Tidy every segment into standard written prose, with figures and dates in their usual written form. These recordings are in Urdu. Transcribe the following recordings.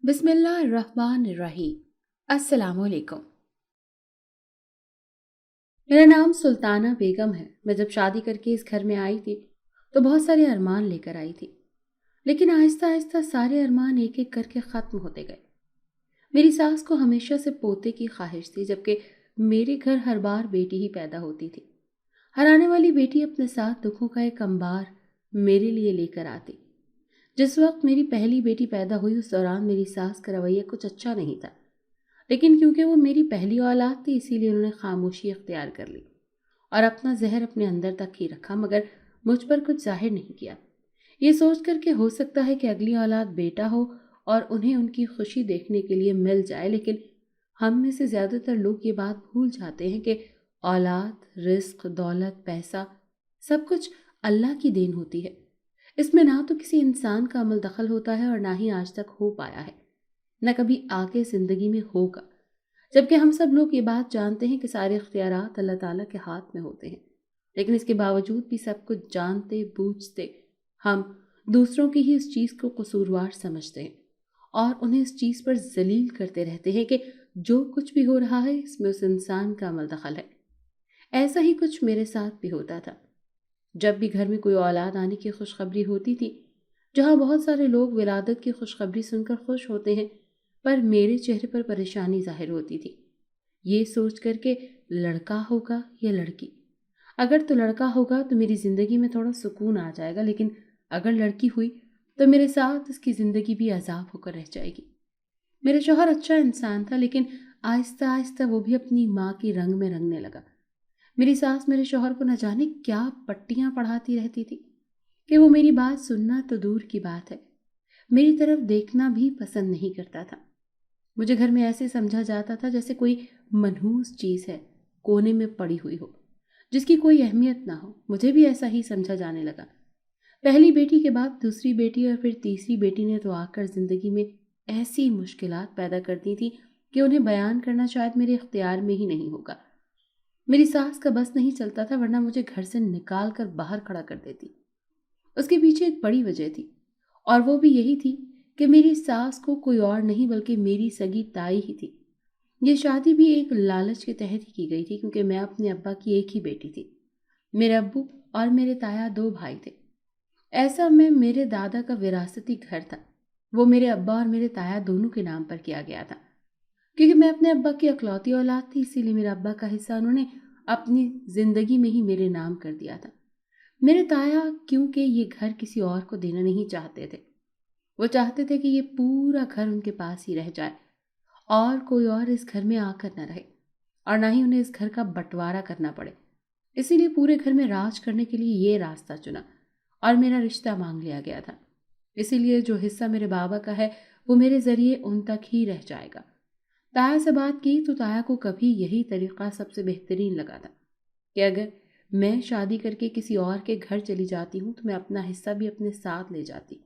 بسم اللہ الرحمن الرحیم۔ السلام علیکم۔ میرا نام سلطانہ بیگم ہے۔ میں جب شادی کر کے اس گھر میں آئی تھی تو بہت سارے ارمان لے کر آئی تھی، لیکن آہستہ آہستہ سارے ارمان ایک ایک کر کے ختم ہوتے گئے۔ میری ساس کو ہمیشہ سے پوتے کی خواہش تھی، جبکہ میرے گھر ہر بار بیٹی ہی پیدا ہوتی تھی۔ ہر آنے والی بیٹی اپنے ساتھ دکھوں کا ایک انبار میرے لیے لے کر آتی۔ جس وقت میری پہلی بیٹی پیدا ہوئی اس دوران میری ساس کا رویہ کچھ اچھا نہیں تھا، لیکن کیونکہ وہ میری پہلی اولاد تھی اسی لیے انہوں نے خاموشی اختیار کر لی اور اپنا زہر اپنے اندر تک ہی رکھا، مگر مجھ پر کچھ ظاہر نہیں کیا، یہ سوچ کر کہ ہو سکتا ہے کہ اگلی اولاد بیٹا ہو اور انہیں ان کی خوشی دیکھنے کے لیے مل جائے۔ لیکن ہم میں سے زیادہ تر لوگ یہ بات بھول جاتے ہیں کہ اولاد، رزق، دولت، پیسہ سب کچھ اللہ کی دین ہوتی ہے۔ اس میں نہ تو کسی انسان کا عمل دخل ہوتا ہے اور نہ ہی آج تک ہو پایا ہے، نہ کبھی آگے زندگی میں ہوگا، جبکہ ہم سب لوگ یہ بات جانتے ہیں کہ سارے اختیارات اللہ تعالیٰ کے ہاتھ میں ہوتے ہیں۔ لیکن اس کے باوجود بھی سب کچھ جانتے بوجھتے ہم دوسروں کی ہی اس چیز کو قصوروار سمجھتے ہیں اور انہیں اس چیز پر ذلیل کرتے رہتے ہیں کہ جو کچھ بھی ہو رہا ہے اس میں اس انسان کا عمل دخل ہے۔ ایسا ہی کچھ میرے ساتھ بھی ہوتا تھا۔ جب بھی گھر میں کوئی اولاد آنے کی خوشخبری ہوتی تھی، جہاں بہت سارے لوگ ولادت کی خوشخبری سن کر خوش ہوتے ہیں، پر میرے چہرے پر پریشانی ظاہر ہوتی تھی، یہ سوچ کر کہ لڑکا ہوگا یا لڑکی۔ اگر تو لڑکا ہوگا تو میری زندگی میں تھوڑا سکون آ جائے گا، لیکن اگر لڑکی ہوئی تو میرے ساتھ اس کی زندگی بھی عذاب ہو کر رہ جائے گی۔ میرا شوہر اچھا انسان تھا، لیکن آہستہ آہستہ وہ بھی اپنی ماں کی رنگ میں رنگنے لگا۔ میری ساس میرے شوہر کو نہ جانے کیا پٹیاں پڑھاتی رہتی تھی کہ وہ میری بات سننا تو دور کی بات ہے، میری طرف دیکھنا بھی پسند نہیں کرتا تھا۔ مجھے گھر میں ایسے سمجھا جاتا تھا جیسے کوئی منحوس چیز ہے، کونے میں پڑی ہوئی ہو، جس کی کوئی اہمیت نہ ہو۔ مجھے بھی ایسا ہی سمجھا جانے لگا۔ پہلی بیٹی کے بعد دوسری بیٹی اور پھر تیسری بیٹی نے تو آ کر زندگی میں ایسی مشکلات پیدا کر دی تھی کہ انہیں بیان کرنا شاید میرے اختیار میں ہی نہیں ہوگا۔ میری ساس کا بس نہیں چلتا تھا، ورنہ مجھے گھر سے نکال کر باہر کھڑا کر دیتی۔ اس کے پیچھے ایک بڑی وجہ تھی، اور وہ بھی یہی تھی کہ میری ساس کو کوئی اور نہیں بلکہ میری سگی تائی ہی تھی۔ یہ شادی بھی ایک لالچ کے تحت ہی کی گئی تھی، کیونکہ میں اپنے ابا کی ایک ہی بیٹی تھی۔ میرے ابو اور میرے تایا دو بھائی تھے۔ ایسا میں میرے دادا کا وراثتی گھر تھا، وہ میرے ابا اور میرے تایا دونوں کے نام پر کیا گیا تھا۔ کیونکہ میں اپنے ابا کی اکلوتی اولاد تھی، اسی لیے میرے ابا کا حصہ انہوں نے اپنی زندگی میں ہی میرے نام کر دیا تھا۔ میرے تایا کیونکہ یہ گھر کسی اور کو دینا نہیں چاہتے تھے، وہ چاہتے تھے کہ یہ پورا گھر ان کے پاس ہی رہ جائے اور کوئی اور اس گھر میں آ کر نہ رہے، اور نہ ہی انہیں اس گھر کا بٹوارا کرنا پڑے۔ اسی لیے پورے گھر میں راج کرنے کے لیے یہ راستہ چنا اور میرا رشتہ مانگ لیا گیا تھا۔ اسی لیے جو حصہ میرے بابا کا ہے وہ میرے ذریعے ان تک ہی رہ جائے گا۔ تایا سے بات کی تو تایا کو کبھی یہی طریقہ سب سے بہترین لگا تھا کہ اگر میں شادی کر کے کسی اور کے گھر چلی جاتی ہوں تو میں اپنا حصہ بھی اپنے ساتھ لے جاتی۔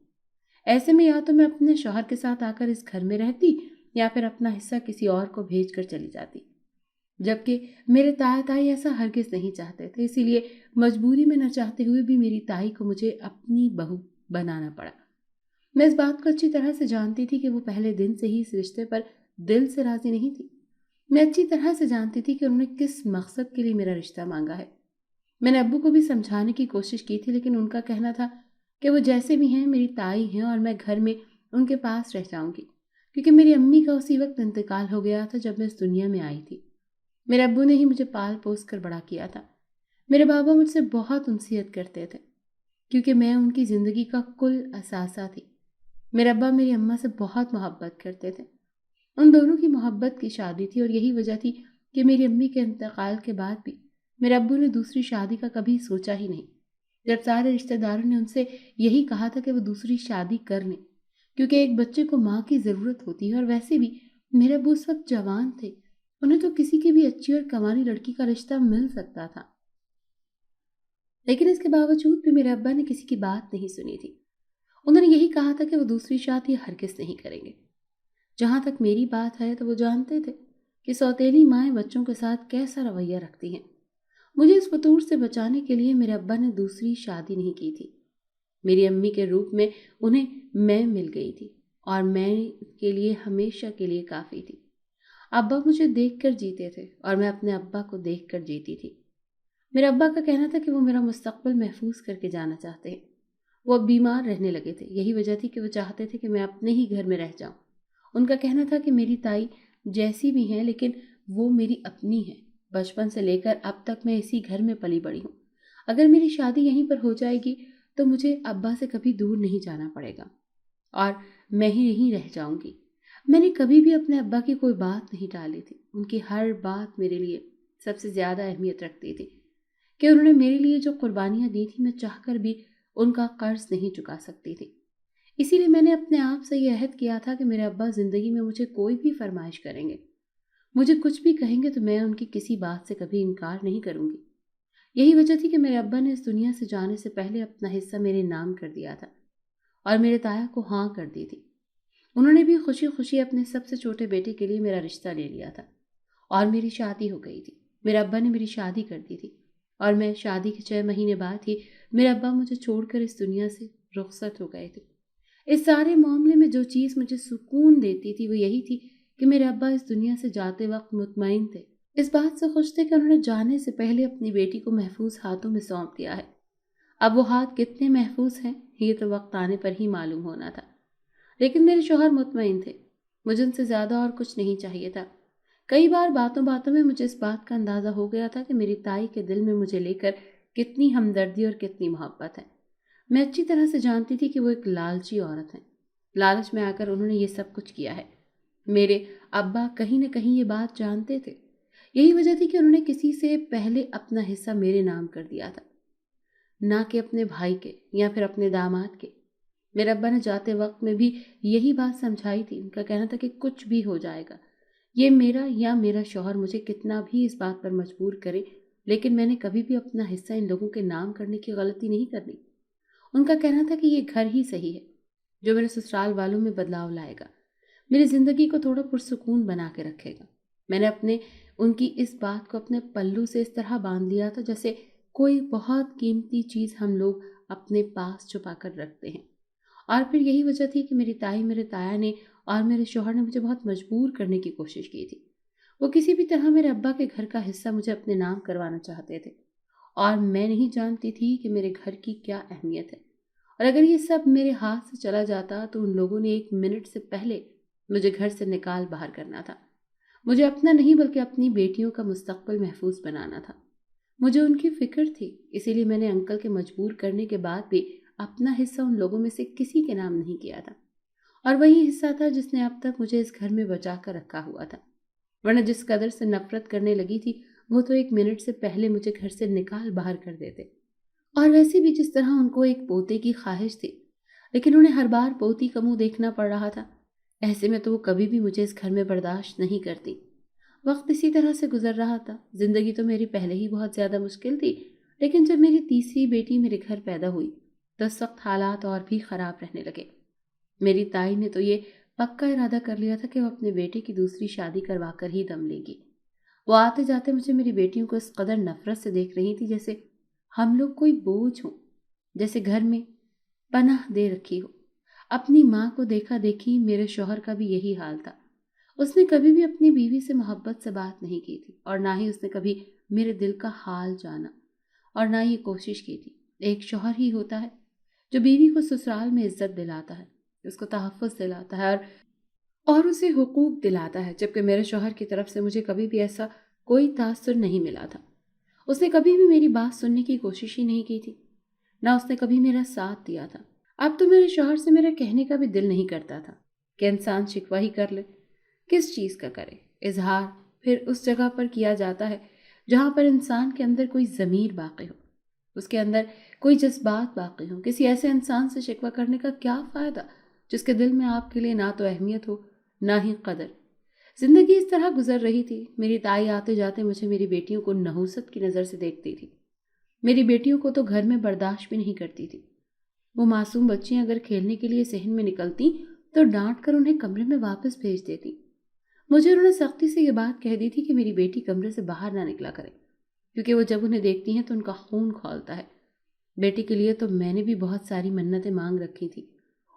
ایسے میں یا تو میں اپنے شوہر کے ساتھ آ کر اس گھر میں رہتی یا پھر اپنا حصہ کسی اور کو بھیج کر چلی جاتی، جبکہ میرے تایا تائی ایسا ہرگز نہیں چاہتے تھے۔ اسی لیے مجبوری میں نہ چاہتے ہوئے بھی میری تائی کو مجھے اپنی بہو بنانا پڑا۔ میں اس بات کو اچھی طرح سے جانتی تھی کہ وہ پہلے دن سے ہی اس رشتے پر دل سے راضی نہیں تھی۔ میں اچھی طرح سے جانتی تھی کہ انہوں نے کس مقصد کے لیے میرا رشتہ مانگا ہے۔ میں نے ابو کو بھی سمجھانے کی کوشش کی تھی، لیکن ان کا کہنا تھا کہ وہ جیسے بھی ہیں میری تائی ہیں اور میں گھر میں ان کے پاس رہ جاؤں گی، کیونکہ میری امی کا اسی وقت انتقال ہو گیا تھا جب میں اس دنیا میں آئی تھی۔ میرے ابو نے ہی مجھے پال پوس کر بڑا کیا تھا۔ میرے بابا مجھ سے بہت انسیت کرتے تھے کیونکہ میں ان کی زندگی کا کل اثاثہ تھی۔ میرے ابا میری اماں سے بہت محبت کرتے تھے۔ ان دونوں کی محبت کی شادی تھی اور یہی وجہ تھی کہ میری امی کے انتقال کے بعد بھی میرے ابو نے دوسری شادی کا کبھی سوچا ہی نہیں، جب سارے رشتہ داروں نے ان سے یہی کہا تھا کہ وہ دوسری شادی کر لیں، کیونکہ ایک بچے کو ماں کی ضرورت ہوتی ہے، اور ویسے بھی میرے ابو اس وقت جوان تھے، انہیں تو کسی کی بھی اچھی اور کمالی لڑکی کا رشتہ مل سکتا تھا۔ لیکن اس کے باوجود بھی میرے ابا نے کسی کی بات نہیں سنی تھی۔ انہوں نے یہی کہا تھا کہ وہ دوسری شادی ہرگز نہیں کریں گے۔ جہاں تک میری بات ہے تو وہ جانتے تھے کہ سوتیلی مائیں بچوں کے ساتھ کیسا رویہ رکھتی ہیں۔ مجھے اس فطور سے بچانے کے لیے میرے ابا نے دوسری شادی نہیں کی تھی۔ میری امی کے روپ میں انہیں میں مل گئی تھی اور میں کے لیے ہمیشہ کے لیے کافی تھی۔ ابا مجھے دیکھ کر جیتے تھے اور میں اپنے ابا کو دیکھ کر جیتی تھی۔ میرے ابا کا کہنا تھا کہ وہ میرا مستقبل محفوظ کر کے جانا چاہتے ہیں۔ وہ اب بیمار رہنے لگے تھے، یہی وجہ تھی کہ وہ چاہتے تھے کہ میں اپنے ہی گھر میں رہ جاؤں۔ ان کا کہنا تھا کہ میری تائی جیسی بھی ہیں لیکن وہ میری اپنی ہے۔ بچپن سے لے کر اب تک میں اسی گھر میں پلی بڑی ہوں۔ اگر میری شادی یہیں پر ہو جائے گی تو مجھے ابا سے کبھی دور نہیں جانا پڑے گا اور میں ہی یہیں رہ جاؤں گی۔ میں نے کبھی بھی اپنے ابا کی کوئی بات نہیں ٹالی تھی۔ ان کی ہر بات میرے لیے سب سے زیادہ اہمیت رکھتی تھی کہ انہوں نے میرے لیے جو قربانیاں دی تھیں میں چاہ کر بھی ان کا قرض نہیں چکا سکتی تھی۔ اسی لیے میں نے اپنے آپ سے یہ عہد کیا تھا کہ میرے ابا زندگی میں مجھے کوئی بھی فرمائش کریں گے، مجھے کچھ بھی کہیں گے تو میں ان کی کسی بات سے کبھی انکار نہیں کروں گی۔ یہی وجہ تھی کہ میرے ابا نے اس دنیا سے جانے سے پہلے اپنا حصہ میرے نام کر دیا تھا اور میرے تایا کو ہاں کر دی تھی۔ انہوں نے بھی خوشی خوشی اپنے سب سے چھوٹے بیٹے کے لیے میرا رشتہ لے لیا تھا اور میری شادی ہو گئی تھی۔ میرے ابا نے میری شادی کر دی تھی اور میں شادی کے 6 مہینے بعد ہی میرے ابا مجھے چھوڑ کر اس دنیا سے رخصت ہو گئے تھے۔ اس سارے معاملے میں جو چیز مجھے سکون دیتی تھی وہ یہی تھی کہ میرے ابا اس دنیا سے جاتے وقت مطمئن تھے، اس بات سے خوش تھے کہ انہوں نے جانے سے پہلے اپنی بیٹی کو محفوظ ہاتھوں میں سونپ دیا ہے۔ اب وہ ہاتھ کتنے محفوظ ہیں یہ تو وقت آنے پر ہی معلوم ہونا تھا، لیکن میرے شوہر مطمئن تھے۔ مجھے ان سے زیادہ اور کچھ نہیں چاہیے تھا۔ کئی بار باتوں باتوں میں مجھے اس بات کا اندازہ ہو گیا تھا کہ میری تائی کے دل میں مجھے لے کر کتنی ہمدردی اور کتنی محبت ہے۔ میں اچھی طرح سے جانتی تھی کہ وہ ایک لالچی عورت ہیں۔ لالچ میں آ کر انہوں نے یہ سب کچھ کیا ہے۔ میرے ابا کہیں نہ کہیں یہ بات جانتے تھے، یہی وجہ تھی کہ انہوں نے کسی سے پہلے اپنا حصہ میرے نام کر دیا تھا، نہ کہ اپنے بھائی کے یا پھر اپنے داماد کے۔ میرے ابا نے جاتے وقت میں بھی یہی بات سمجھائی تھی۔ ان کا کہنا تھا کہ کچھ بھی ہو جائے گا، یہ میرا یا میرا شوہر مجھے کتنا بھی اس بات پر مجبور کرے، لیکن میں نے کبھی بھی اپنا حصہ ان لوگوں کے نام کرنے کی غلطی نہیں کرنی۔ ان کا کہنا تھا کہ یہ گھر ہی صحیح ہے جو میرے سسرال والوں میں بدلاؤ لائے گا، میری زندگی کو تھوڑا پرسکون بنا کے رکھے گا۔ میں نے ان کی اس بات کو اپنے پلو سے اس طرح باندھ لیا تھا جیسے کوئی بہت قیمتی چیز ہم لوگ اپنے پاس چھپا کر رکھتے ہیں۔ اور پھر یہی وجہ تھی کہ میری تائی، میرے تایا نے اور میرے شوہر نے مجھے بہت مجبور کرنے کی کوشش کی تھی۔ وہ کسی بھی طرح میرے ابا کے گھر کا حصہ مجھے اپنے نام کروانا چاہتے تھے اور میں نہیں جانتی تھی کہ میرے گھر کی کیا اہمیت ہے، اور اگر یہ سب میرے ہاتھ سے چلا جاتا تو ان لوگوں نے 1 منٹ سے پہلے مجھے گھر سے نکال باہر کرنا تھا۔ مجھے اپنا نہیں بلکہ اپنی بیٹیوں کا مستقبل محفوظ بنانا تھا۔ مجھے ان کی فکر تھی، اسی لیے میں نے انکل کے مجبور کرنے کے بعد بھی اپنا حصہ ان لوگوں میں سے کسی کے نام نہیں کیا تھا، اور وہی حصہ تھا جس نے اب تک مجھے اس گھر میں بچا کر رکھا ہوا تھا، ورنہ جس قدر سے نفرت کرنے لگی تھی وہ تو 1 منٹ سے پہلے مجھے گھر سے نکال باہر کر دیتے۔ اور ویسے بھی جس طرح ان کو ایک پوتے کی خواہش تھی، لیکن انہیں ہر بار پوتی کا منہ دیکھنا پڑ رہا تھا، ایسے میں تو وہ کبھی بھی مجھے اس گھر میں برداشت نہیں کرتی۔ وقت اسی طرح سے گزر رہا تھا۔ زندگی تو میری پہلے ہی بہت زیادہ مشکل تھی، لیکن جب میری تیسری بیٹی میرے گھر پیدا ہوئی تو اس وقت حالات اور بھی خراب رہنے لگے۔ میری تائی نے تو یہ پکا ارادہ کر لیا تھا کہ وہ اپنے بیٹے کی دوسری شادی کروا کر ہی دم لے گی۔ وہ آتے جاتے مجھے میری بیٹیوں کو اس قدر نفرت سے دیکھ رہی تھی جیسے ہم لوگ کوئی بوجھ ہوں، جیسے گھر میں پناہ دے رکھی ہو۔ اپنی ماں کو دیکھا دیکھی میرے شوہر کا بھی یہی حال تھا۔ اس نے کبھی بھی اپنی بیوی سے محبت سے بات نہیں کی تھی، اور نہ ہی اس نے کبھی میرے دل کا حال جانا، اور نہ یہ کوشش کی تھی۔ ایک شوہر ہی ہوتا ہے جو بیوی کو سسرال میں عزت دلاتا ہے، اس کو تحفظ دلاتا ہے اور اسے حقوق دلاتا ہے، جبکہ میرے شوہر کی طرف سے مجھے کبھی بھی ایسا کوئی تاثر نہیں ملا تھا۔ اس نے کبھی بھی میری بات سننے کی کوشش ہی نہیں کی تھی، نہ اس نے کبھی میرا ساتھ دیا تھا۔ اب تو میرے شوہر سے میرا کہنے کا بھی دل نہیں کرتا تھا کہ انسان شکوہ ہی کر لے، کس چیز کا کرے۔ اظہار پھر اس جگہ پر کیا جاتا ہے جہاں پر انسان کے اندر کوئی ضمیر باقی ہو، اس کے اندر کوئی جذبات باقی ہوں۔ کسی ایسے انسان سے شکوہ کرنے کا کیا فائدہ جس کے دل میں آپ کے لیے نہ تو اہمیت ہو نہ ہی قدر۔ زندگی اس طرح گزر رہی تھی۔ میری تائی آتے جاتے مجھے میری بیٹیوں کو نحوست کی نظر سے دیکھتی تھی۔ میری بیٹیوں کو تو گھر میں برداشت بھی نہیں کرتی تھی۔ وہ معصوم بچیاں اگر کھیلنے کے لیے صحن میں نکلتی تو ڈانٹ کر انہیں کمرے میں واپس بھیج دیتی۔ مجھے انہوں نے سختی سے یہ بات کہہ دی تھی کہ میری بیٹی کمرے سے باہر نہ نکلا کرے، کیونکہ وہ جب انہیں دیکھتی ہیں تو ان کا خون کھولتا ہے۔ بیٹی کے لیے تو میں نے بھی بہت ساری منتیں مانگ رکھی تھی،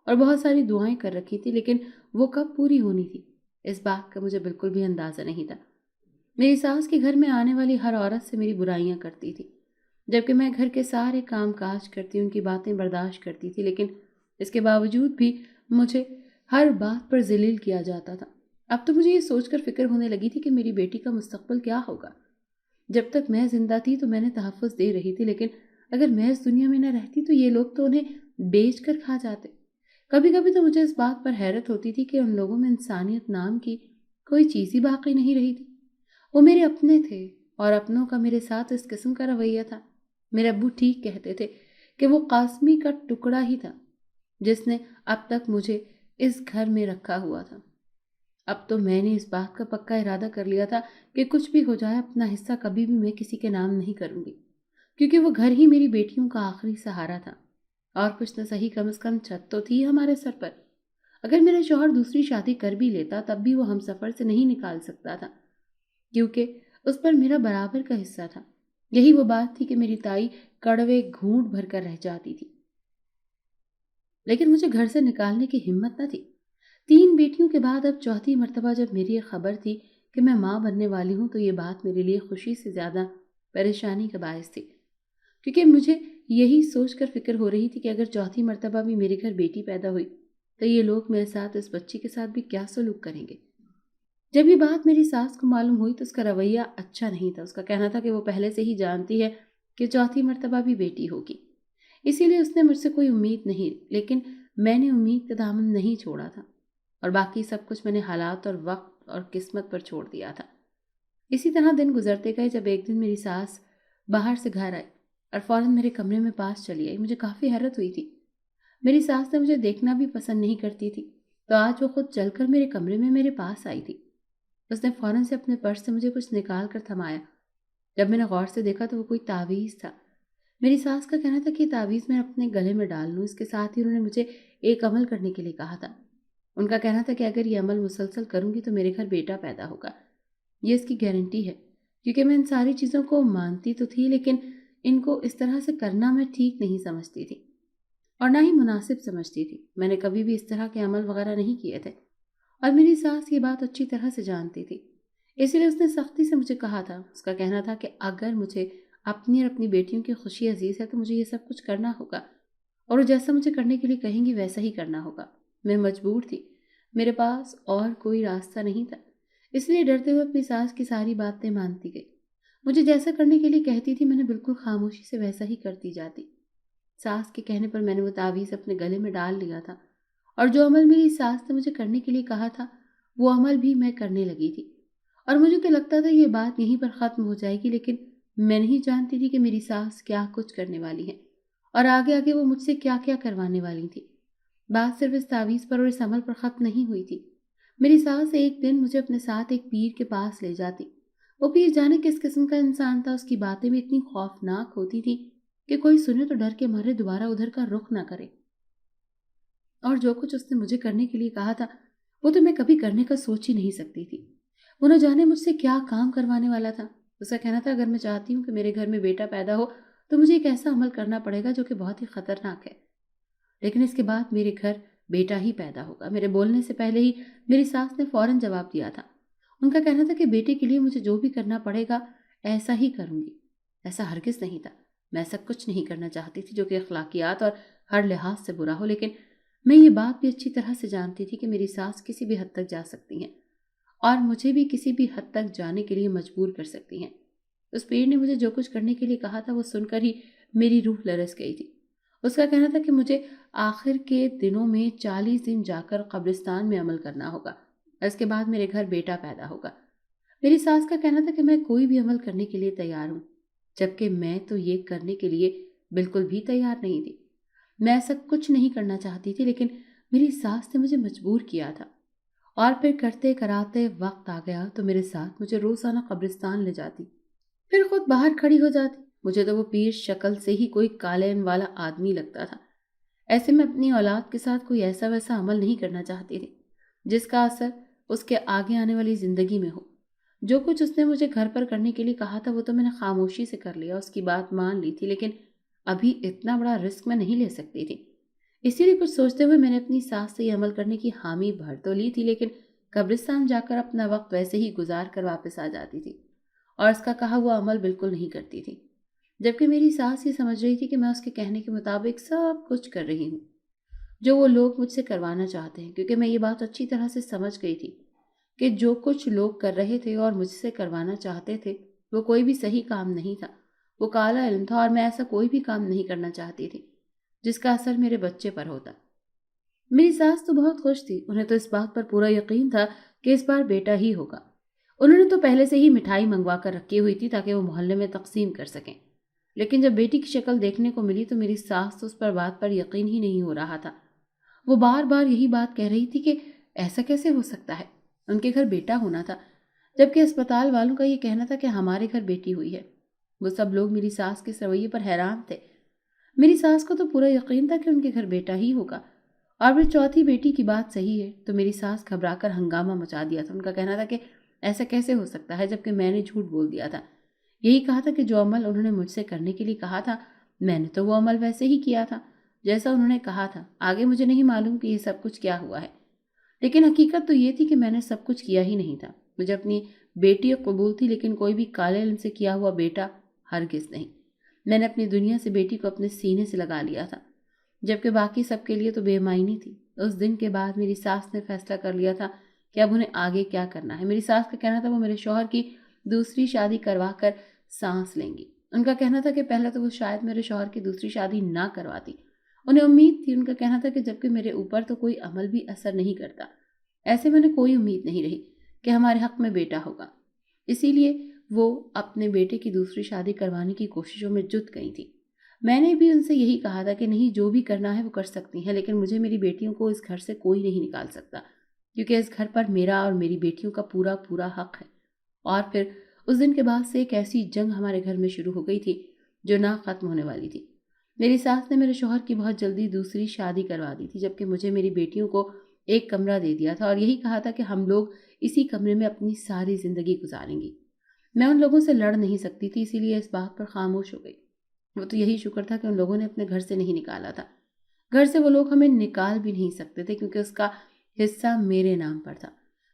اور بہت ساری دعائیں کر رکھی تھی، لیکن وہ کب پوری ہونی تھی اس بات کا مجھے بالکل بھی اندازہ نہیں تھا۔ میری ساس کے گھر میں آنے والی ہر عورت سے میری برائیاں کرتی تھی، جبکہ میں گھر کے سارے کام کاج کرتی، ان کی باتیں برداشت کرتی تھی، لیکن اس کے باوجود بھی مجھے ہر بات پر ذلیل کیا جاتا تھا۔ اب تو مجھے یہ سوچ کر فکر ہونے لگی تھی کہ میری بیٹی کا مستقبل کیا ہوگا۔ جب تک میں زندہ تھی تو میں نے تحفظ دے رہی تھی، لیکن اگر میں اس دنیا میں نہ رہتی تو یہ لوگ تو انہیں بیچ کر کھا جاتے۔ کبھی کبھی تو مجھے اس بات پر حیرت ہوتی تھی کہ ان لوگوں میں انسانیت نام کی کوئی چیز ہی باقی نہیں رہی تھی۔ وہ میرے اپنے تھے اور اپنوں کا میرے ساتھ اس قسم کا رویہ تھا۔ میرے ابو ٹھیک کہتے تھے کہ وہ قاسمی کا ٹکڑا ہی تھا جس نے اب تک مجھے اس گھر میں رکھا ہوا تھا۔ اب تو میں نے اس بات کا پکا ارادہ کر لیا تھا کہ کچھ بھی ہو جائے اپنا حصہ کبھی بھی میں کسی کے نام نہیں کروں گی، کیونکہ وہ گھر ہی میری بیٹیوں کا آخری سہارا تھا، اور کچھ نہ صحیح کم از کم چھت تو تھی ہمارے سر پر۔ اگر میرا شوہر دوسری شادی کر بھی لیتا تب بھی وہ ہم سفر سے نہیں نکال سکتا تھا، کیونکہ اس پر میرا برابر کا حصہ تھا۔ یہی وہ بات تھی کہ میری تائی کڑوے گھونٹ بھر کر رہ جاتی تھی، لیکن مجھے گھر سے نکالنے کی ہمت نہ تھی۔ 3 بیٹیوں کے بعد اب چوتھی مرتبہ جب میری یہ خبر تھی کہ میں ماں بننے والی ہوں تو یہ بات میرے لیے خوشی سے زیادہ پریشانی کا باعث تھی، کیونکہ مجھے یہی سوچ کر فکر ہو رہی تھی کہ اگر چوتھی مرتبہ بھی میرے گھر بیٹی پیدا ہوئی تو یہ لوگ میرے ساتھ اس بچی کے ساتھ بھی کیا سلوک کریں گے۔ جب یہ بات میری ساس کو معلوم ہوئی تو اس کا رویہ اچھا نہیں تھا۔ اس کا کہنا تھا کہ وہ پہلے سے ہی جانتی ہے کہ چوتھی مرتبہ بھی بیٹی ہوگی، اسی لیے اس نے مجھ سے کوئی امید نہیں، لیکن میں نے امید کا دامن نہیں چھوڑا تھا، اور باقی سب کچھ میں نے حالات اور وقت اور قسمت پر چھوڑ دیا تھا۔ اسی طرح دن گزرتے گئے، جب ایک دن میری ساس باہر سے گھر آئی اور فوراً میرے کمرے میں پاس چلی آئی۔ مجھے کافی حیرت ہوئی تھی۔ میری ساس نے مجھے دیکھنا بھی پسند نہیں کرتی تھی، تو آج وہ خود چل کر میرے کمرے میں میرے پاس آئی تھی۔ اس نے فوراً سے اپنے پرس سے مجھے کچھ نکال کر تھمایا۔ جب میں نے غور سے دیکھا تو وہ کوئی تعویذ تھا۔ میری ساس کا کہنا تھا کہ یہ تعویذ میں اپنے گلے میں ڈال لوں۔ اس کے ساتھ ہی انہوں نے مجھے ایک عمل کرنے کے لیے کہا تھا۔ ان کا کہنا تھا کہ اگر یہ عمل مسلسل کروں گی تو میرے گھر بیٹا پیدا ہوگا۔ یہ اس کی گارنٹی ہے، کیونکہ میں ان ساری چیزوں کو مانتی تو تھی، لیکن ان کو اس طرح سے کرنا میں ٹھیک نہیں سمجھتی تھی اور نہ ہی مناسب سمجھتی تھی۔ میں نے کبھی بھی اس طرح کے عمل وغیرہ نہیں کیے تھے، اور میری ساس یہ بات اچھی طرح سے جانتی تھی، اسی لیے اس نے سختی سے مجھے کہا تھا۔ اس کا کہنا تھا کہ اگر مجھے اپنی اور اپنی بیٹیوں کی خوشی عزیز ہے تو مجھے یہ سب کچھ کرنا ہوگا، اور وہ جیسا مجھے کرنے کے لیے کہیں گی ویسا ہی کرنا ہوگا۔ میں مجبور تھی، میرے پاس اور کوئی راستہ نہیں تھا، اس لیے ڈرتے ہوئے اپنی ساس کی ساری باتیں مانتی گئی۔ مجھے جیسا کرنے کے لیے کہتی تھی میں نے بالکل خاموشی سے ویسا ہی کرتی جاتی۔ ساس کے کہنے پر میں نے وہ تعویذ اپنے گلے میں ڈال لیا تھا، اور جو عمل میری ساس نے مجھے کرنے کے لیے کہا تھا وہ عمل بھی میں کرنے لگی تھی، اور مجھے تو لگتا تھا یہ بات یہیں پر ختم ہو جائے گی، لیکن میں نہیں جانتی تھی کہ میری ساس کیا کچھ کرنے والی ہے اور آگے آگے وہ مجھ سے کیا کیا کروانے والی تھی۔ بات صرف اس تعویذ پر اور اس عمل پر ختم نہیں ہوئی تھی۔ میری ساس ایک دن مجھے اپنے ساتھ ایک پیر کے پاس لے جاتی۔ وہ پیر جانے کس قسم کا انسان تھا، اس کی باتیں بھی اتنی خوفناک ہوتی تھی کہ کوئی سنے تو ڈر کے مارے دوبارہ ادھر کا رخ نہ کرے، اور جو کچھ اس نے مجھے کرنے کے لیے کہا تھا وہ تو میں کبھی کرنے کا سوچ ہی نہیں سکتی تھی۔ وہ نہ جانے مجھ سے کیا کام کروانے والا تھا۔ اس کا کہنا تھا اگر میں چاہتی ہوں کہ میرے گھر میں بیٹا پیدا ہو تو مجھے ایک ایسا عمل کرنا پڑے گا جو کہ بہت ہی خطرناک ہے، لیکن اس کے بعد میرے گھر بیٹا ہی پیدا ہوگا۔ میرے بولنے سے پہلے ہی میری ساس نے فوراً جواب دیا تھا۔ ان کا کہنا تھا کہ بیٹے کے لیے مجھے جو بھی کرنا پڑے گا ایسا ہی کروں گی۔ ایسا ہرگز نہیں تھا، میں ایسا کچھ نہیں کرنا چاہتی تھی جو کہ اخلاقیات اور ہر لحاظ سے برا ہو، لیکن میں یہ بات بھی اچھی طرح سے جانتی تھی کہ میری ساس کسی بھی حد تک جا سکتی ہیں اور مجھے بھی کسی بھی حد تک جانے کے لیے مجبور کر سکتی ہیں۔ اس پیر نے مجھے جو کچھ کرنے کے لیے کہا تھا وہ سن کر ہی میری روح لرز گئی تھی۔ اس کا کہنا تھا کہ مجھے آخر کے دنوں میں 40 دن جا کر قبرستان میں عمل کرنا ہوگا، اس کے بعد میرے گھر بیٹا پیدا ہوگا۔ میری ساس کا کہنا تھا کہ میں کوئی بھی عمل کرنے کے لیے تیار ہوں، جبکہ میں تو یہ کرنے کے لیے بالکل بھی تیار نہیں تھی۔ میں ایسا کچھ نہیں کرنا چاہتی تھی، لیکن میری ساس نے مجھے مجبور کیا تھا، اور پھر کرتے کراتے وقت آ گیا تو میرے ساتھ مجھے روزانہ قبرستان لے جاتی، پھر خود باہر کھڑی ہو جاتی۔ مجھے تو وہ پیر شکل سے ہی کوئی کالین والا آدمی لگتا تھا۔ ایسے میں اپنی اولاد کے ساتھ کوئی ایسا ویسا عمل نہیں کرنا چاہتی تھی جس کا اثر اس کے آگے آنے والی زندگی میں ہو۔ جو کچھ اس نے مجھے گھر پر کرنے کے لیے کہا تھا وہ تو میں نے خاموشی سے کر لیا، اس کی بات مان لی تھی، لیکن ابھی اتنا بڑا رسک میں نہیں لے سکتی تھی۔ اسی لیے کچھ سوچتے ہوئے میں نے اپنی ساس سے یہ عمل کرنے کی حامی بھر تو لی تھی، لیکن قبرستان جا کر اپنا وقت ویسے ہی گزار کر واپس آ جاتی تھی اور اس کا کہا ہوا عمل بالکل نہیں کرتی تھی، جبکہ میری ساس یہ سمجھ رہی تھی کہ میں اس کے کہنے کے مطابق سب کچھ کر رہی ہوں جو وہ لوگ مجھ سے کروانا چاہتے ہیں، کیونکہ میں یہ بات اچھی طرح سے سمجھ گئی تھی کہ جو کچھ لوگ کر رہے تھے اور مجھ سے کروانا چاہتے تھے وہ کوئی بھی صحیح کام نہیں تھا، وہ کالا علم تھا، اور میں ایسا کوئی بھی کام نہیں کرنا چاہتی تھی جس کا اثر میرے بچے پر ہوتا۔ میری ساس تو بہت خوش تھی، انہیں تو اس بات پر پورا یقین تھا کہ اس بار بیٹا ہی ہوگا۔ انہوں نے تو پہلے سے ہی مٹھائی منگوا کر رکھی ہوئی تھی تاکہ وہ محلے میں تقسیم کر سکیں، لیکن جب بیٹی کی شکل دیکھنے کو ملی تو میری ساس تو اس پر بات پر یقین ہی نہیں ہو رہا تھا۔ وہ بار بار یہی بات کہہ رہی تھی کہ ایسا کیسے ہو سکتا ہے، ان کے گھر بیٹا ہونا تھا، جبکہ اسپتال والوں کا یہ کہنا تھا کہ ہمارے گھر بیٹی ہوئی ہے۔ وہ سب لوگ میری ساس کے رویے پر حیران تھے۔ میری ساس کو تو پورا یقین تھا کہ ان کے گھر بیٹا ہی ہوگا، اور پھر چوتھی بیٹی کی بات صحیح ہے تو میری ساس گھبرا کر ہنگامہ مچا دیا تھا۔ ان کا کہنا تھا کہ ایسا کیسے ہو سکتا ہے، جبکہ میں نے جھوٹ بول دیا تھا۔ یہی کہا تھا کہ جو عمل انہوں نے مجھ سے کرنے کے لیے کہا تھا میں نے تو وہ عمل ویسے ہی کیا تھا جیسا انہوں نے کہا تھا۔ آگے مجھے نہیں معلوم کہ یہ سب کچھ کیا ہوا ہے، لیکن حقیقت تو یہ تھی کہ میں نے سب کچھ کیا ہی نہیں تھا۔ مجھے اپنی بیٹی قبول تھی، لیکن کوئی بھی کالے علم سے کیا ہوا بیٹا ہرگز نہیں۔ میں نے اپنی دنیا سے بیٹی کو اپنے سینے سے لگا لیا تھا، جبکہ باقی سب کے لیے تو بے معنی تھی۔ اس دن کے بعد میری ساس نے فیصلہ کر لیا تھا کہ اب انہیں آگے کیا کرنا ہے۔ میری ساس کا کہنا تھا وہ میرے شوہر کی دوسری شادی کروا کر سانس لیں گی۔ ان کا کہنا تھا کہ پہلے تو وہ شاید میرے شوہر کی دوسری شادی نہ کرواتی، انہیں امید تھی۔ ان کا کہنا تھا کہ جبکہ میرے اوپر تو کوئی عمل بھی اثر نہیں کرتا، ایسے میں نے کوئی امید نہیں رہی کہ ہمارے حق میں بیٹا ہوگا، اسی لیے وہ اپنے بیٹے کی دوسری شادی کروانے کی کوششوں میں جت گئی تھی۔ میں نے بھی ان سے یہی کہا تھا کہ نہیں، جو بھی کرنا ہے وہ کر سکتی ہیں، لیکن مجھے میری بیٹیوں کو اس گھر سے کوئی نہیں نکال سکتا، کیونکہ اس گھر پر میرا اور میری بیٹیوں کا پورا پورا حق ہے۔ اور پھر اس دن کے بعد سے ایک ایسی جنگ ہمارے گھر میں شروع ہو گئی تھی جو نہ ختم ہونے والی تھی۔ میری ساس نے میرے شوہر کی بہت جلدی دوسری شادی کروا دی تھی، جبکہ مجھے میری بیٹیوں کو ایک کمرہ دے دیا تھا اور یہی کہا تھا کہ ہم لوگ اسی کمرے میں اپنی ساری زندگی گزاریں گی۔ میں ان لوگوں سے لڑ نہیں سکتی تھی، اسی لیے اس بات پر خاموش ہو گئی۔ وہ تو یہی شکر تھا کہ ان لوگوں نے اپنے گھر سے نہیں نکالا تھا۔ گھر سے وہ لوگ ہمیں نکال بھی نہیں سکتے تھے، کیونکہ اس کا حصہ میرے نام پر تھا۔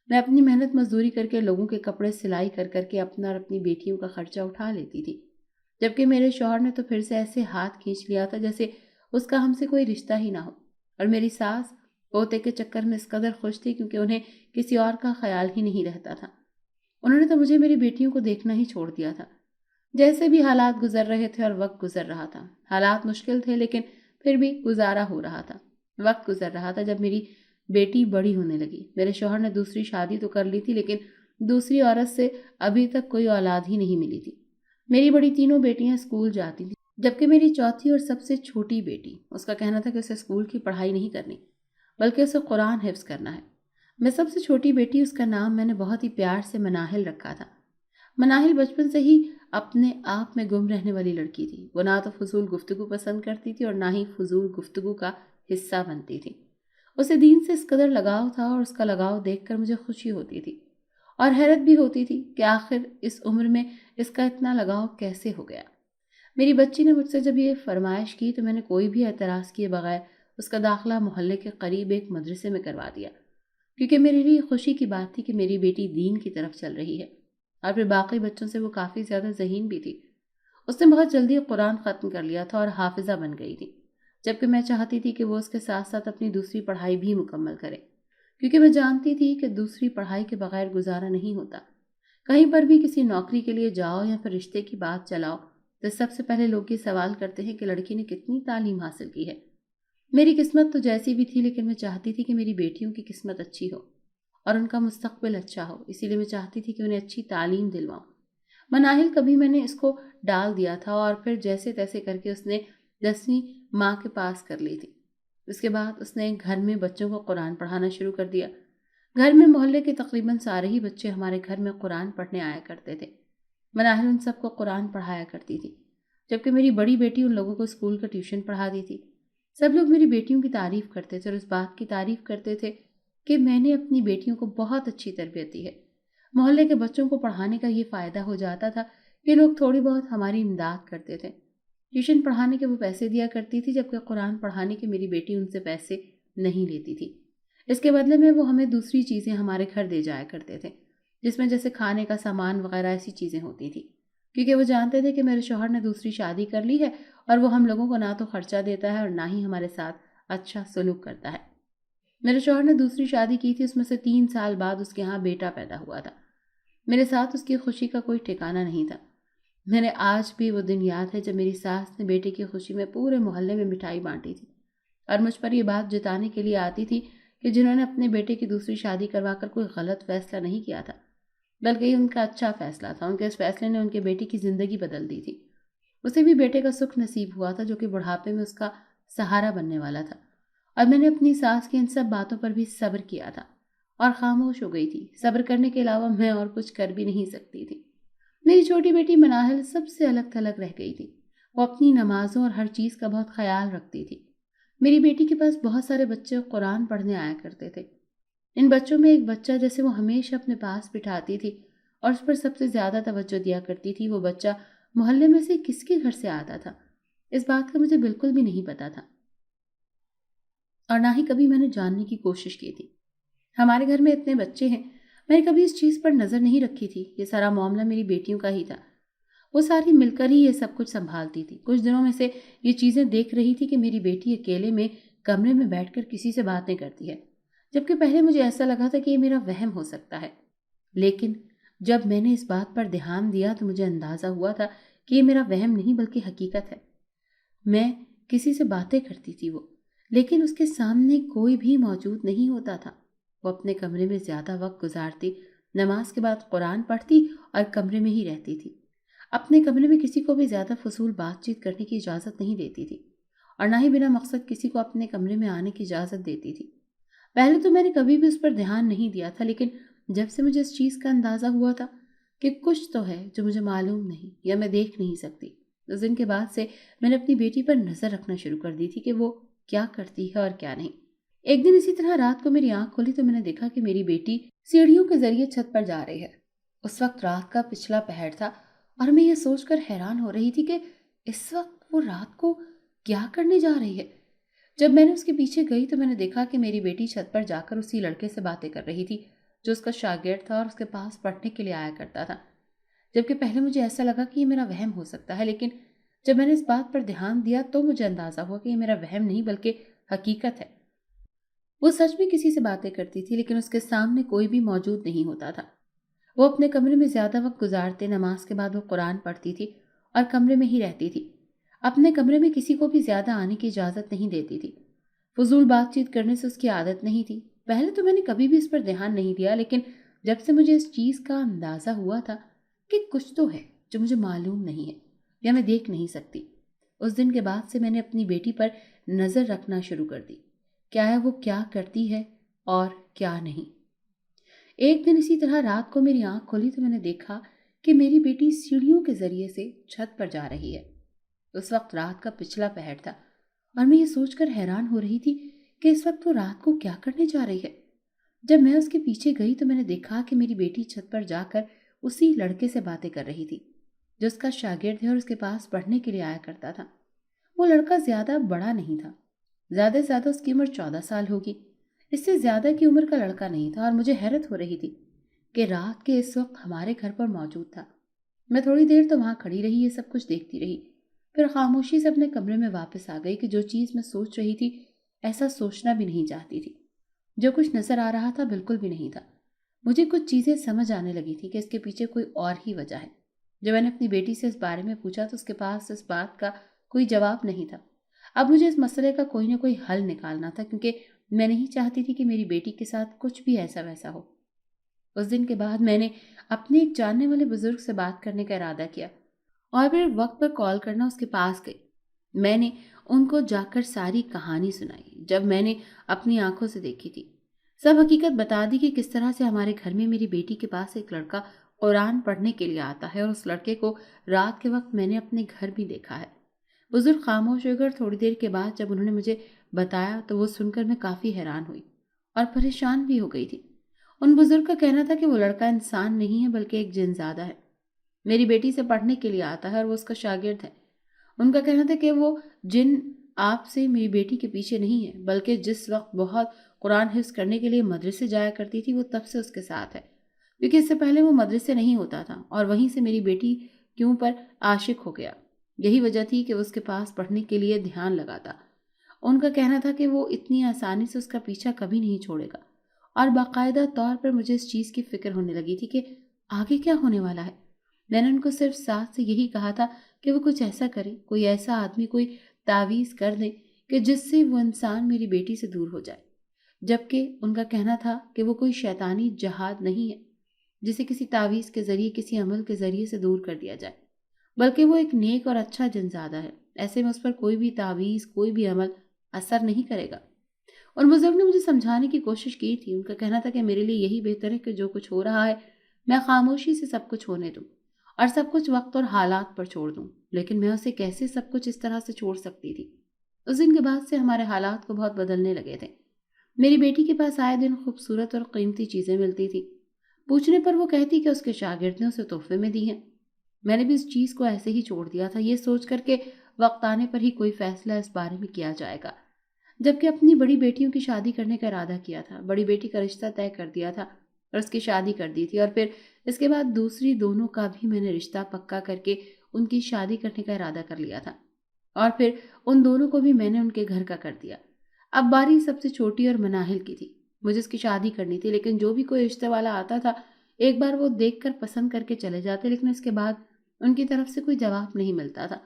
میں اپنی محنت مزدوری کر کے لوگوں کے کپڑے سلائی کر کر کے اپنا اور اپنی بیٹیوں کا خرچہ اٹھا لیتی تھی، جبکہ میرے شوہر نے تو پھر سے ایسے ہاتھ کھینچ لیا تھا جیسے اس کا ہم سے کوئی رشتہ ہی نہ ہو۔ اور میری ساس پوتے کے چکر میں اس قدر خوش تھی کیونکہ انہیں کسی اور کا خیال ہی نہیں رہتا تھا۔ انہوں نے تو مجھے میری بیٹیوں کو دیکھنا ہی چھوڑ دیا تھا۔ جیسے بھی حالات گزر رہے تھے اور وقت گزر رہا تھا، حالات مشکل تھے لیکن پھر بھی گزارا ہو رہا تھا۔ وقت گزر رہا تھا جب میری بیٹی بڑی ہونے لگی۔ میرے شوہر نے دوسری شادی تو کر لی تھی، لیکن دوسری عورت سے ابھی تک کوئی اولاد ہی نہیں ملی تھی۔ میری بڑی تینوں بیٹیاں اسکول جاتی تھیں، جبکہ میری چوتھی اور سب سے چھوٹی بیٹی، اس کا کہنا تھا کہ اسے اسکول کی پڑھائی نہیں کرنی بلکہ اسے قرآن حفظ کرنا ہے۔ میں سب سے چھوٹی بیٹی، اس کا نام میں نے بہت ہی پیار سے مناہل رکھا تھا۔ مناہل بچپن سے ہی اپنے آپ میں گم رہنے والی لڑکی تھی۔ وہ نہ تو فضول گفتگو پسند کرتی تھی اور نہ ہی فضول گفتگو کا حصہ بنتی تھی۔ اسے دین سے اس قدر لگاؤ تھا اور اس کا لگاؤ دیکھ کر مجھے خوشی ہوتی تھی اور حیرت بھی ہوتی تھی کہ آخر اس عمر میں اس کا اتنا لگاؤ کیسے ہو گیا۔ میری بچی نے مجھ سے جب یہ فرمائش کی تو میں نے کوئی بھی اعتراض کیے بغیر اس کا داخلہ محلے کے قریب ایک مدرسے میں کروا دیا، کیونکہ میرے لیے خوشی کی بات تھی کہ میری بیٹی دین کی طرف چل رہی ہے، اور پھر باقی بچوں سے وہ کافی زیادہ ذہین بھی تھی۔ اس نے بہت جلدی قرآن ختم کر لیا تھا اور حافظہ بن گئی تھی، جبکہ میں چاہتی تھی کہ وہ اس کے ساتھ ساتھ اپنی دوسری پڑھائی بھی مکمل کرے، کیونکہ میں جانتی تھی کہ دوسری پڑھائی کے بغیر گزارا نہیں ہوتا۔ کہیں پر بھی کسی نوکری کے لیے جاؤ یا پھر رشتے کی بات چلاؤ تو سب سے پہلے لوگ یہ سوال کرتے ہیں کہ لڑکی نے کتنی تعلیم حاصل کی ہے۔ میری قسمت تو جیسی بھی تھی، لیکن میں چاہتی تھی کہ میری بیٹیوں کی قسمت اچھی ہو اور ان کا مستقبل اچھا ہو، اسی لیے میں چاہتی تھی کہ انہیں اچھی تعلیم دلواؤں۔ مناہل کبھی میں نے اس کو ڈال دیا تھا اور پھر جیسے تیسے کر کے اس نے 10ویں ماں کے پاس کر لی تھی۔ اس کے بعد اس نے گھر میں بچوں کو قرآن پڑھانا شروع کر دیا۔ گھر میں محلے کے تقریباً سارے ہی بچے ہمارے گھر میں قرآن پڑھنے آیا کرتے تھے۔ مناہل ان سب کو قرآن پڑھایا کرتی تھی، جبکہ میری بڑی بیٹی ان لوگوں کو اسکول کا ٹیوشن پڑھاتی تھی۔ سب لوگ میری بیٹیوں کی تعریف کرتے تھے اور اس بات کی تعریف کرتے تھے کہ میں نے اپنی بیٹیوں کو بہت اچھی تربیت دی ہے۔ محلے کے بچوں کو پڑھانے کا یہ فائدہ ہو جاتا تھا کہ لوگ تھوڑی بہت ہماری امداد کرتے تھے۔ ٹیوشن پڑھانے کے وہ پیسے دیا کرتی تھی، جبکہ قرآن پڑھانے کے میری بیٹی ان سے پیسے نہیں لیتی تھی۔ اس کے بدلے میں وہ ہمیں دوسری چیزیں ہمارے گھر دے جایا کرتے تھے، جس میں جیسے کھانے کا سامان وغیرہ ایسی چیزیں ہوتی تھی، کیونکہ وہ جانتے تھے کہ میرے شوہر نے دوسری شادی کر لی ہے اور وہ ہم لوگوں کو نہ تو خرچہ دیتا ہے اور نہ ہی ہمارے ساتھ اچھا سلوک کرتا ہے۔ میرے شوہر نے دوسری شادی کی تھی، اس میں سے 3 سال بعد اس کے ہاں بیٹا پیدا ہوا تھا۔ میرے ساتھ اس کی خوشی کا کوئی ٹھکانہ نہیں تھا۔ میں نے آج بھی وہ دن یاد ہے جب میری ساس نے بیٹے کی خوشی میں پورے محلے میں مٹھائی بانٹی تھی اور مجھ پر یہ بات جتانے کے لیے آتی تھی کہ جنہوں نے اپنے بیٹے کی دوسری شادی کروا کر کوئی غلط فیصلہ نہیں کیا تھا، بلکہ یہ ان کا اچھا فیصلہ تھا۔ ان کے اس فیصلے نے ان کے بیٹے کی زندگی بدل دی تھی۔ اسے بھی بیٹے کا سکھ نصیب ہوا تھا، جو کہ بڑھاپے میں اس کا سہارا بننے والا تھا، اور میں نے اپنی ساس کی ان سب باتوں پر بھی صبر کیا تھا اور خاموش ہو گئی تھی۔ صبر کرنے کے علاوہ میں اور کچھ کر بھی نہیں سکتی تھی۔ میری چھوٹی بیٹی مناہل سب سے الگ تھلگ رہ گئی تھی۔ وہ اپنی نمازوں اور ہر چیز کا بہت خیال رکھتی تھی۔ میری بیٹی کے پاس بہت سارے بچے قرآن پڑھنے آیا کرتے تھے۔ ان بچوں میں ایک بچہ جیسے وہ ہمیشہ اپنے پاس بٹھاتی تھی اور اس پر سب سے زیادہ توجہ دیا کرتی تھی، وہ بچہ محلے میں سے کس کے گھر سے آتا تھا، اس بات کا مجھے بالکل بھی نہیں پتا تھا اور نہ ہی کبھی میں نے جاننے کی کوشش کی تھی۔ ہمارے گھر میں اتنے بچے ہیں، میں نے کبھی اس چیز پر نظر نہیں رکھی تھی۔ یہ سارا معاملہ میری بیٹیوں کا ہی تھا۔ وہ ساری مل کر ہی یہ سب کچھ سنبھالتی تھی۔ کچھ دنوں میں سے یہ چیزیں دیکھ رہی تھی کہ میری بیٹی اکیلے میں کمرے میں بیٹھ کر کسی سے باتیں کرتی ہے، جبکہ پہلے مجھے ایسا لگا تھا کہ یہ میرا وہم ہو سکتا ہے، لیکن جب میں نے اس بات پر دھیان دیا تو مجھے اندازہ ہوا تھا کہ یہ میرا وہم نہیں بلکہ حقیقت ہے۔ میں کسی سے باتیں کرتی تھی لیکن اس کے سامنے کوئی بھی موجود نہیں ہوتا تھا۔ وہ اپنے کمرے میں زیادہ وقت گزارتی، نماز کے بعد قرآن پڑھتی اور کمرے میں ہی رہتی تھی۔ اپنے کمرے میں کسی کو بھی زیادہ فضول بات چیت کرنے کی اجازت نہیں دیتی تھی اور نہ ہی بنا مقصد کسی کو اپنے کمرے میں آنے کی اجازت دیتی تھی۔ پہلے تو میں نے کبھی بھی اس پر دھیان نہیں دیا تھا، لیکن جب سے مجھے اس چیز کا اندازہ ہوا تھا کہ کچھ تو ہے جو مجھے معلوم نہیں یا میں دیکھ نہیں سکتی، اس دن کے بعد سے میں نے اپنی بیٹی پر نظر رکھنا شروع کر دی تھی کہ وہ کیا کرتی ہے اور کیا نہیں۔ ایک دن اسی طرح رات کو میری آنکھ کھلی تو میں نے دیکھا کہ میری بیٹی سیڑھیوں کے ذریعے چھت پر جا رہی ہے۔ اس وقت رات کا پچھلا پہر تھا اور میں یہ سوچ کر حیران ہو رہی تھی کہ اس وقت وہ رات کو کیا کرنے جا رہی ہے۔ جب میں نے اس کے پیچھے گئی تو میں نے دیکھا کہ میری بیٹی چھت پر جا کر اسی لڑکے سے باتیں کر رہی تھی جو اس کا شاگرد تھا اور اس کے پاس پڑھنے کے لیے آیا کرتا تھا۔ جبکہ پہلے مجھے ایسا لگا کہ یہ میرا وہم ہو سکتا ہے، لیکن جب میں نے اس بات پر دھیان دیا تو مجھے اندازہ ہوا کہ یہ میرا وہم نہیں بلکہ حقیقت ہے۔ وہ سچ میں کسی سے باتیں کرتی تھی، لیکن اس کے سامنے کوئی بھی موجود نہیں ہوتا تھا۔ وہ اپنے کمرے میں زیادہ وقت گزارتے، نماز کے بعد وہ قرآن پڑھتی تھی اور کمرے میں ہی رہتی تھی۔ اپنے کمرے میں کسی کو بھی زیادہ آنے کی اجازت نہیں دیتی تھی۔ فضول بات چیت کرنے سے اس کی عادت نہیں تھی۔ پہلے تو میں نے کبھی بھی اس پر دھیان نہیں دیا، لیکن جب سے مجھے اس چیز کا اندازہ ہوا تھا کہ کچھ تو ہے جو مجھے معلوم نہیں ہے یا میں دیکھ نہیں سکتی، اس دن کے بعد سے میں نے اپنی بیٹی پر نظر رکھنا شروع کر دی۔ کیا ہے وہ کیا کرتی ہے اور کیا نہیں۔ ایک دن اسی طرح رات کو میری آنکھ کھلی تو میں نے دیکھا کہ میری بیٹی سیڑھیوں کے ذریعے سے چھت پر جا رہی ہے۔ اس وقت رات کا پچھلا پہر تھا اور میں یہ سوچ کر حیران ہو رہی تھی کہ اس وقت وہ رات کو کیا کرنے جا رہی ہے۔ جب میں اس کے پیچھے گئی تو میں نے دیکھا کہ میری بیٹی چھت پر جا کر اسی لڑکے سے باتیں کر رہی تھی جو اس کا شاگرد ہے اور اس کے پاس پڑھنے کے لیے آیا کرتا تھا۔ وہ لڑکا زیادہ بڑا نہیں تھا، زیادہ سے زیادہ اس کی عمر 14 سال ہوگی، اس سے زیادہ کی عمر کا لڑکا نہیں تھا، اور مجھے حیرت ہو رہی تھی کہ رات کے اس وقت ہمارے گھر پر موجود تھا۔ میں تھوڑی دیر تو وہاں کھڑی رہی، یہ سب کچھ دیکھتی رہی، پھر خاموشی سے اپنے کمرے میں واپس آ گئی کہ جو چیز میں سوچ رہی تھی ایسا سوچنا بھی نہیں چاہتی تھی۔ جو کچھ نظر آ رہا تھا بالکل بھی نہیں تھا۔ مجھے کچھ چیزیں سمجھ آنے لگی تھی کہ اس کے پیچھے کوئی اور ہی وجہ ہے۔ جب میں نے اپنی بیٹی سے اس بارے میں پوچھا تو اس کے پاس اس بات کا کوئی جواب نہیں تھا۔ اب مجھے اس مسئلے کا کوئی نہ کوئی حل نکالنا تھا، کیونکہ میں نہیں چاہتی تھی کہ میری بیٹی کے ساتھ کچھ بھی ایسا ویسا ہو۔ اس دن کے بعد میں نے اپنے ایک جاننے والے بزرگ سے بات کرنے کا ارادہ کیا اور پھر وقت پر کال کرنا اس کے پاس گئی۔ میں نے ان کو جا کر ساری کہانی سنائی جب میں نے اپنی آنکھوں سے دیکھی تھی۔ سب حقیقت بتا دی کہ کس طرح سے ہمارے گھر میں میری بیٹی کے پاس ایک لڑکا قرآن پڑھنے کے لیے آتا ہے اور اس لڑکے کو رات کے وقت میں نے اپنے گھر بھی دیکھا ہے۔ بزرگ خاموش ہو کر تھوڑی دیر کے بعد جب انہوں نے مجھے بتایا تو وہ سن کر میں کافی حیران ہوئی اور پریشان بھی ہو گئی تھی۔ ان بزرگ کا کہنا تھا کہ وہ لڑکا انسان نہیں ہے بلکہ ایک جن زادہ ہے، میری بیٹی سے پڑھنے کے لیے آتا ہے اور وہ اس کا شاگرد ہے۔ ان کا کہنا تھا کہ وہ جن آپ سے میری بیٹی کے پیچھے نہیں ہے، بلکہ جس وقت بہت قرآن حفظ کرنے کے لیے مدرسے جایا کرتی تھی وہ تب سے اس کے ساتھ ہے، کیونکہ اس سے پہلے وہ مدرسے نہیں ہوتا تھا اور وہیں سے میری بیٹی کیوں پر عاشق ہو گیا۔ یہی وجہ تھی کہ وہ اس کے پاس پڑھنے کے لیے دھیان لگاتا۔ ان کا کہنا تھا کہ وہ اتنی آسانی سے اس کا پیچھا کبھی نہیں چھوڑے گا، اور باقاعدہ طور پر مجھے اس چیز کی فکر ہونے لگی تھی کہ آگے کیا ہونے والا ہے۔ میں نے ان کو صرف ساتھ سے یہی کہا تھا کہ وہ کچھ ایسا کرے، کوئی ایسا آدمی کوئی تعویذ کر دے کہ جس سے وہ انسان میری بیٹی سے دور ہو جائے، جبکہ ان کا کہنا تھا کہ وہ کوئی شیطانی جہاد نہیں ہے جسے کسی تعویذ کے ذریعے کسی عمل کے ذریعے سے دور کر دیا جائے، بلکہ وہ ایک نیک اور اچھا جنزادہ ہے، ایسے میں اس پر کوئی بھی تعویذ کوئی بھی عمل اثر نہیں کرے گا۔ اور بزرگ نے مجھے سمجھانے کی کوشش کی تھی۔ ان کا کہنا تھا کہ میرے لیے یہی بہتر ہے کہ جو کچھ ہو رہا ہے میں خاموشی سے سب کچھ ہونے دوں اور سب کچھ وقت اور حالات پر چھوڑ دوں، لیکن میں اسے کیسے سب کچھ اس طرح سے چھوڑ سکتی تھی؟ اس دن کے بعد سے ہمارے حالات کو بہت بدلنے لگے تھے۔ میری بیٹی کے پاس آئے دن خوبصورت اور قیمتی چیزیں ملتی تھی۔ پوچھنے پر وہ کہتی کہ اس کے شاگرد نے اسے تحفے میں دی ہیں۔ میں نے بھی اس چیز کو ایسے ہی چھوڑ دیا تھا، یہ سوچ کر کے وقت آنے پر ہی کوئی فیصلہ اس بارے میں کیا جائے گا۔ جبکہ اپنی بڑی بیٹیوں کی شادی کرنے کا ارادہ کیا تھا، بڑی بیٹی کا رشتہ طے کر دیا تھا اور اس کی شادی کر دی تھی، اور پھر اس کے بعد دوسری دونوں کا بھی میں نے رشتہ پکا کر کے ان کی شادی کرنے کا ارادہ کر لیا تھا، اور پھر ان دونوں کو بھی میں نے ان کے گھر کا کر دیا۔ اب باری سب سے چھوٹی اور مناہل کی تھی۔ مجھے اس کی شادی کرنی تھی، لیکن جو بھی کوئی رشتے والا آتا تھا ایک بار وہ دیکھ کر پسند کر کے چلے جاتے، لیکن اس کے بعد ان کی طرف سے کوئی جواب نہیں ملتا تھا،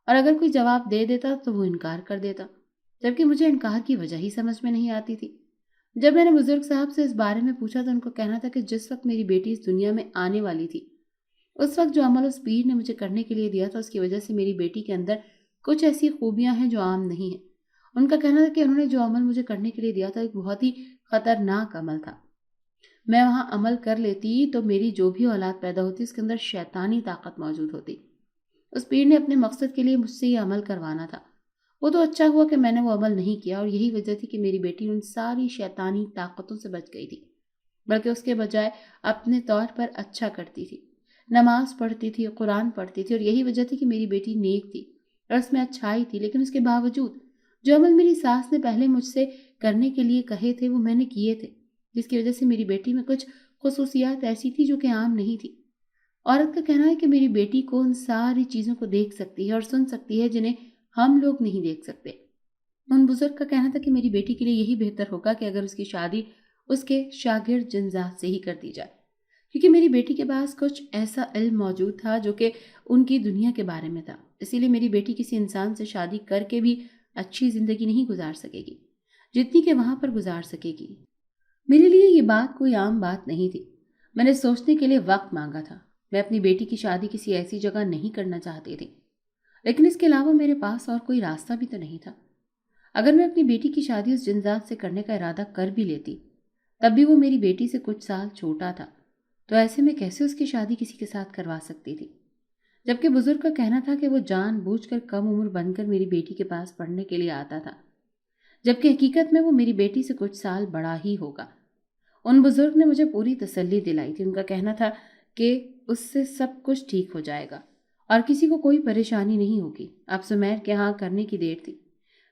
اور اگر کوئی جواب دے دیتا تو وہ انکار کر دیتا، جبکہ مجھے انکار کی وجہ ہی سمجھ میں نہیں آتی تھی۔ جب میں نے بزرگ صاحب سے اس بارے میں پوچھا تو ان کو کہنا تھا کہ جس وقت میری بیٹی اس دنیا میں آنے والی تھی اس وقت جو عمل اس پیر نے مجھے کرنے کے لیے دیا تھا اس کی وجہ سے میری بیٹی کے اندر کچھ ایسی خوبیاں ہیں جو عام نہیں ہیں۔ ان کا کہنا تھا کہ انہوں نے جو عمل مجھے کرنے کے لیے دیا تھا ایک بہت ہی خطرناک عمل تھا، میں وہاں عمل کر لیتی تو میری جو بھی اولاد پیدا ہوتی اس کے اندر شیطانی طاقت موجود ہوتی۔ اس پیر نے اپنے مقصد کے لیے مجھ سے یہ عمل کروانا تھا۔ وہ تو اچھا ہوا کہ میں نے وہ عمل نہیں کیا، اور یہی وجہ تھی کہ میری بیٹی ان ساری شیطانی طاقتوں سے بچ گئی تھی، بلکہ اس کے بجائے اپنے طور پر اچھا کرتی تھی، نماز پڑھتی تھی، قرآن پڑھتی تھی، اور یہی وجہ تھی کہ میری بیٹی نیک تھی اور اس میں اچھائی تھی۔ لیکن اس کے باوجود جو عمل میری ساس نے پہلے مجھ سے کرنے کے لیے کہے تھے وہ میں نے کیے تھے، جس کی وجہ سے میری بیٹی میں کچھ خصوصیات ایسی تھی جو کہ عام نہیں تھی۔ عورت کا کہنا ہے کہ میری بیٹی کو ان ساری چیزوں کو دیکھ سکتی ہے اور سن سکتی ہے جنہیں ہم لوگ نہیں دیکھ سکتے۔ ان بزرگ کا کہنا تھا کہ میری بیٹی کے لیے یہی بہتر ہوگا کہ اگر اس کی شادی اس کے شاگرد جنزات سے ہی کر دی جائے، کیونکہ میری بیٹی کے پاس کچھ ایسا علم موجود تھا جو کہ ان کی دنیا کے بارے میں تھا۔ اسی لیے میری بیٹی کسی انسان سے شادی کر کے بھی اچھی زندگی نہیں گزار سکے گی جتنی کہ وہاں پر گزار سکے گی۔ میرے لیے یہ بات کوئی عام بات نہیں تھی۔ میں نے سوچنے کے لیے وقت مانگا تھا۔ میں اپنی بیٹی کی شادی کسی ایسی جگہ نہیں کرنا چاہتی تھی، لیکن اس کے علاوہ میرے پاس اور کوئی راستہ بھی تو نہیں تھا۔ اگر میں اپنی بیٹی کی شادی اس جنزات سے کرنے کا ارادہ کر بھی لیتی تب بھی وہ میری بیٹی سے کچھ سال چھوٹا تھا، تو ایسے میں کیسے اس کی شادی کسی کے ساتھ کروا سکتی تھی؟ جبکہ بزرگ کا کہنا تھا کہ وہ جان بوجھ کر کم عمر بن کر میری بیٹی کے پاس پڑھنے کے لیے آتا تھا، جبکہ حقیقت میں وہ میری بیٹی سے کچھ سال بڑا ہی ہوگا۔ ان بزرگ نے مجھے پوری تسلی دلائی تھی۔ ان کا کہنا تھا کہ اس سے سب کچھ ٹھیک ہو جائے گا اور کسی کو کوئی پریشانی نہیں ہوگی۔ اب سمیر کے ہاں کرنے کی دیر تھی۔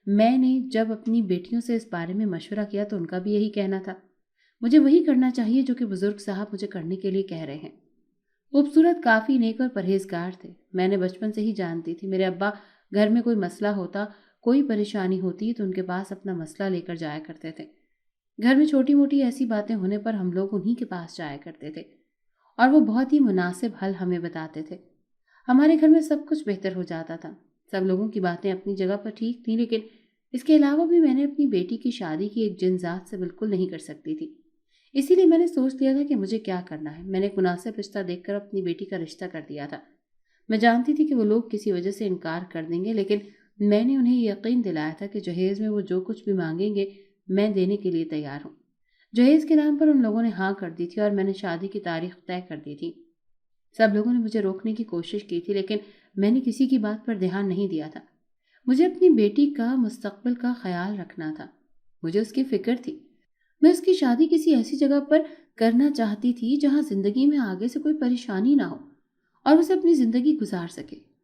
میں نے جب اپنی بیٹیوں سے اس بارے میں مشورہ کیا تو ان کا بھی یہی کہنا تھا، مجھے وہی کرنا چاہیے جو کہ بزرگ صاحب مجھے کرنے کے لیے کہہ رہے ہیں۔ خوبصورت، کافی نیک اور پرہیزگار تھے، میں نے بچپن سے ہی جانتی تھی۔ میرے ابا گھر میں کوئی مسئلہ ہوتا، کوئی پریشانی ہوتی تو ان کے پاس اپنا مسئلہ لے کر جایا کرتے تھے۔ گھر میں چھوٹی موٹی ایسی باتیں ہونے پر ہم لوگ انہی کے پاس جایا کرتے تھے اور وہ بہت ہی مناسب حل ہمیں بتاتے تھے۔ ہمارے گھر میں سب کچھ بہتر ہو جاتا تھا۔ سب لوگوں کی باتیں اپنی جگہ پر ٹھیک تھیں، لیکن اس کے علاوہ بھی میں نے اپنی بیٹی کی شادی کی ایک جنزات سے بالکل نہیں کر سکتی تھی۔ اسی لیے میں نے سوچ لیا تھا کہ مجھے کیا کرنا ہے۔ میں نے ایک مناسب رشتہ دیکھ کر اپنی بیٹی کا رشتہ کر دیا تھا۔ میں جانتی تھی کہ وہ لوگ کسی وجہ سے انکار کر دیں گے، لیکن میں نے انہیں یقین دلایا تھا کہ جہیز میں وہ جو کچھ بھی مانگیں گے میں دینے کے لیے تیار ہوں۔ جہیز کے نام پر ان لوگوں نے ہاں کر دی تھی اور میں نے شادی کی تاریخ طے کر دی تھی۔ سب لوگوں نے مجھے روکنے کی کوشش کی تھی، لیکن میں نے کسی کی بات پر دھیان نہیں دیا تھا۔ مجھے اپنی بیٹی کا مستقبل کا خیال رکھنا تھا، مجھے اس کی فکر تھی۔ میں اس کی شادی کسی ایسی جگہ پر کرنا چاہتی تھی جہاں زندگی میں آگے سے کوئی پریشانی نہ ہو اور اسے اپنی زندگی گزار سکے۔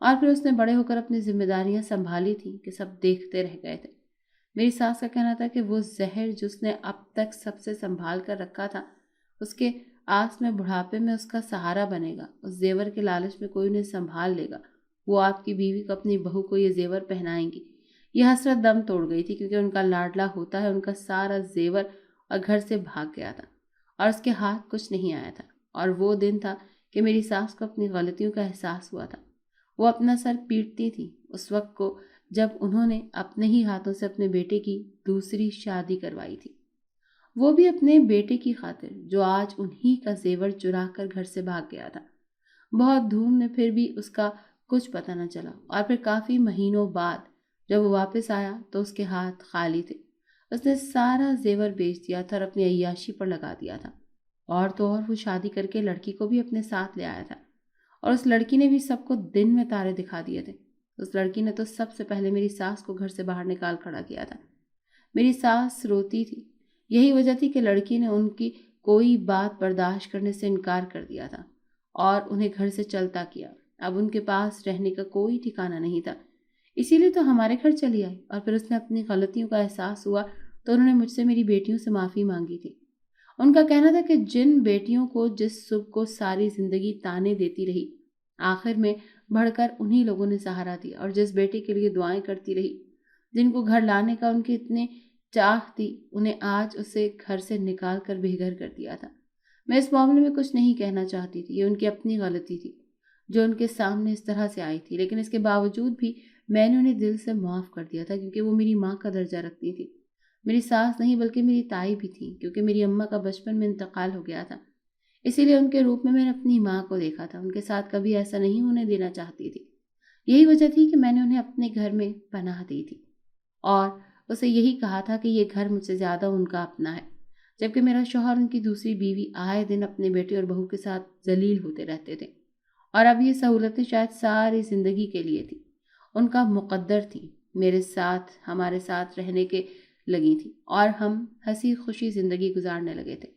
اور پھر اس نے بڑے ہو کر اپنی ذمہ داریاں سنبھالی تھیں کہ سب دیکھتے رہ گئے تھے۔ میری ساس کا کہنا تھا کہ وہ زہر جس نے اب تک سب سے سنبھال کر رکھا تھا، اس کے آس میں بڑھاپے میں اس کا سہارا بنے گا، اس زیور کے لالچ میں کوئی انہیں سنبھال لے گا، وہ آپ کی بیوی کو اپنی بہو کو یہ زیور پہنائیں گی۔ یہ حسرت دم توڑ گئی تھی کیونکہ ان کا لاڈلا ہوتا ہے ان کا سارا زیور اور گھر سے بھاگ گیا تھا اور اس کے ہاتھ کچھ نہیں آیا تھا۔ اور وہ دن تھا کہ میری ساس کو اپنی غلطیوں کا احساس ہوا تھا۔ وہ اپنا سر پیٹتی تھی اس وقت کو جب انہوں نے اپنے ہی ہاتھوں سے اپنے بیٹے کی دوسری شادی کروائی تھی، وہ بھی اپنے بیٹے کی خاطر جو آج انہی کا زیور چرا کر گھر سے بھاگ گیا تھا۔ بہت دھوم میں پھر بھی اس کا کچھ پتہ نہ چلا، اور پھر کافی مہینوں بعد جب وہ واپس آیا تو اس کے ہاتھ خالی تھے۔ اس نے سارا زیور بیچ دیا تھا اور اپنی عیاشی پر لگا دیا تھا، اور تو اور وہ شادی کر کے لڑکی کو بھی اپنے ساتھ لے آیا تھا، اور اس لڑکی نے بھی سب کو دن میں تارے دکھا دیے تھے۔ اس لڑکی نے تو سب سے پہلے میری ساس کو گھر سے باہر نکال کھڑا کیا تھا۔ میری ساس روتی تھی، یہی وجہ تھی کہ لڑکی نے ان کی کوئی بات برداشت کرنے سے انکار کر دیا تھا اور انہیں گھر سے چلتا کیا۔ اب ان کے پاس رہنے کا کوئی ٹھکانہ نہیں تھا، اسی لیے تو ہمارے گھر چلی آئی، اور پھر اس نے اپنی غلطیوں کا احساس ہوا تو انہوں نے مجھ سے میری بیٹیوں سے معافی مانگی تھی۔ ان کا کہنا تھا کہ جن بیٹیوں کو جس صبح کو ساری زندگی تانے دیتی رہی، آخر میں بڑھ کر انہی لوگوں نے سہارا دیا، اور جس بیٹے کے لیے دعائیں کرتی رہی، جن کو گھر لانے کا ان کی اتنے چاہ تھی، انہیں آج اسے گھر سے نکال کر بے گھر کر دیا تھا۔ میں اس معاملے میں کچھ نہیں کہنا چاہتی تھی، یہ ان کی اپنی غلطی تھی جو ان کے سامنے اس طرح سے آئی تھی، لیکن اس کے باوجود بھی میں نے انہیں دل سے معاف کر دیا تھا کیونکہ وہ میری ماں کا درجہ رکھتی تھی۔ میری ساس نہیں بلکہ میری تائی بھی تھی، کیونکہ میری اماں کا بچپن میں انتقال ہو گیا تھا، اسی لیے ان کے روپ میں نے اپنی ماں کو دیکھا تھا، ان کے ساتھ کبھی ایسا نہیں ہونے دینا چاہتی تھی۔ یہی وجہ تھی کہ میں نے انہیں اپنے گھر میں پناہ دی تھی اور اسے یہی کہا تھا کہ یہ گھر مجھ سے زیادہ ان کا اپنا ہے، جبکہ میرا شوہر ان کی دوسری بیوی آئے دن اپنے بیٹے اور بہو کے ساتھ ذلیل ہوتے رہتے تھے، اور اب یہ سہولتیں شاید ساری زندگی کے لیے تھی، ان کا مقدر تھی، میرے ساتھ ہمارے ساتھ رہنے کے لگی تھی اور ہم ہنسی خوشی زندگی گزارنے لگے تھے۔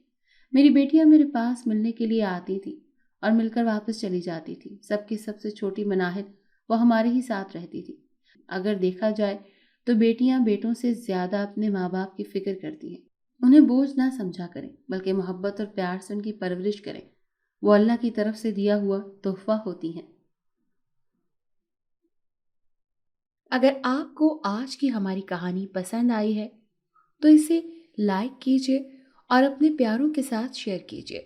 میری بیٹیاں میرے پاس ملنے کے لیے آتی تھی اور مل کر واپس چلی جاتی تھی۔ سب کی سب سے چھوٹی مناہد وہ ہمارے ہی ساتھ رہتی تھی۔ اگر دیکھا جائے تو بیٹیاں بیٹوں سے زیادہ اپنے ماں باپ کی فکر کرتی ہیں، انہیں بوجھ نہ سمجھا کریں بلکہ محبت اور پیار سے ان کی پرورش کریں، وہ اللہ کی طرف سے دیا ہوا تحفہ ہوتی ہیں۔ اگر آپ کو آج کی ہماری کہانی پسند آئی ہے تو اسے لائک کیجیے اور اپنے پیاروں کے ساتھ شیئر کیجیے۔